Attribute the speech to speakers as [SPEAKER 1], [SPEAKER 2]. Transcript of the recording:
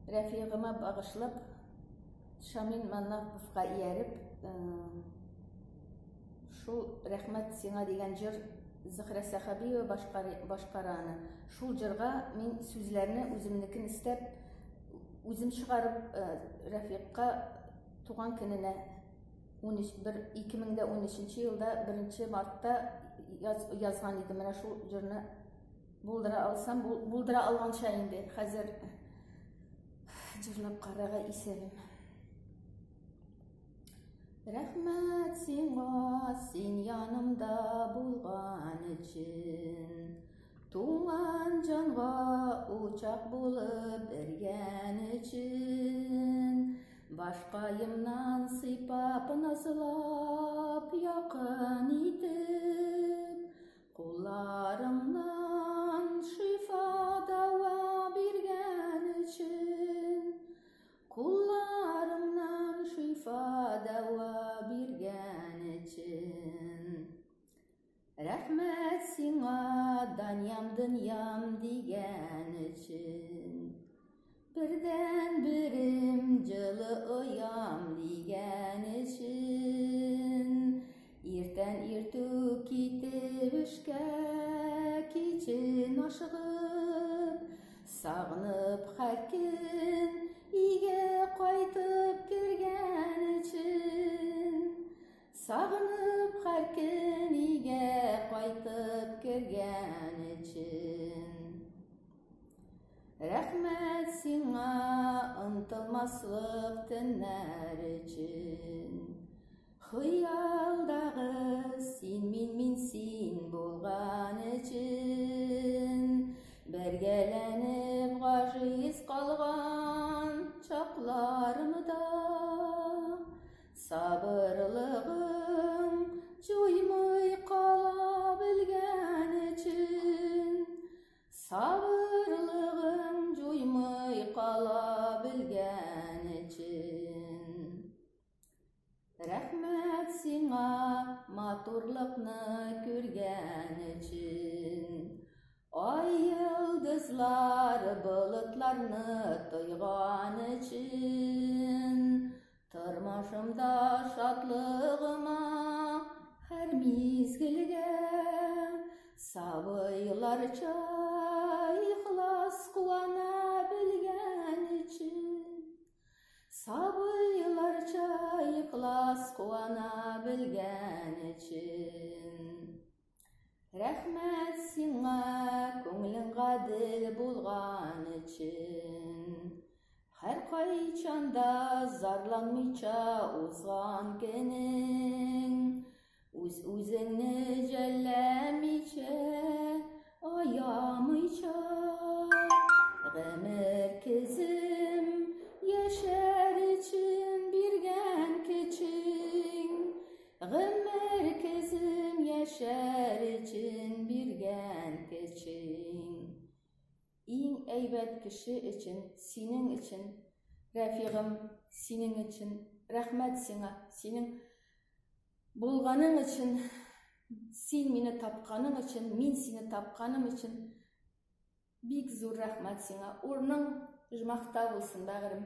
[SPEAKER 1] Рәфиғыма бағышлап, Шамил Маннаповқа ияреп, шул «Рәхмәт сиңа» дигән җыр Зөһрә Сәхабиева башкараны. Шул җырга мин сүзләрне үземнекен истәп, үзем чыгарып, Рәфиқка туган көненә 2013 елда 1 мартта язган идем. Менә шул җырны булдыра алсам, булдыра алганча инде хәзер җырлап карарга исәбем. Рәхмәт сиңа, син янымда булган өчен, туңган җанга учак булып бергән өчен, башкаемнан сыйпап назлап якын итеп, кулларыңнан шифа дава биргән өчен, кулларыңнан шифа дава биргән өчен. Рәхмәт сиңа, даньям дөньям дигән өчен, бердән берем җылы оям дигән өчен, иртән иртүк китеп эшкә, кичен ашыгып, сагынып һәр көн өйгә кайтып кергән өчен, сагынып һәр көн өйгә кайтып кергән өчен. Рәхмәт сиңа, ынтылмаслык төннәр өчен, хыялдагы мин син булган өчен, бергәләнеп гашыйз калган чакларымда, сабырлыгың җуймый кала белгән өчен, сабырлыгың җуймый кала белгән өчен. Рәхмәт сиңа, матурлыкны күргән өчен, ай йылдызлар болытларны тойган өчен, тормышымда шатлыгыма һәр мизгелгә, сабыйларча ихлас куана белгән өчен, сабыйларча ихлас куана белгән өчен. Рәхмәт сиңа, күңелең гадел булган өчен, һәр кайчанда зарланмыйча узган көнең, үзеңне жәлләмичә, аямыйча, гомер көзем яшәр өчен биргән көчең, гомер көзем яшәр өчен биргән көчең. Иң әйбәт кеше өчен, синең өчен, Рәфиғым, синең өчен, рәхмәт сиңа, синең булганың өчен, син мине тапканың өчен, мин сине тапканым өчен, бик зур рәхмәт сиңа. Урның җмахта булсын, бәгърем.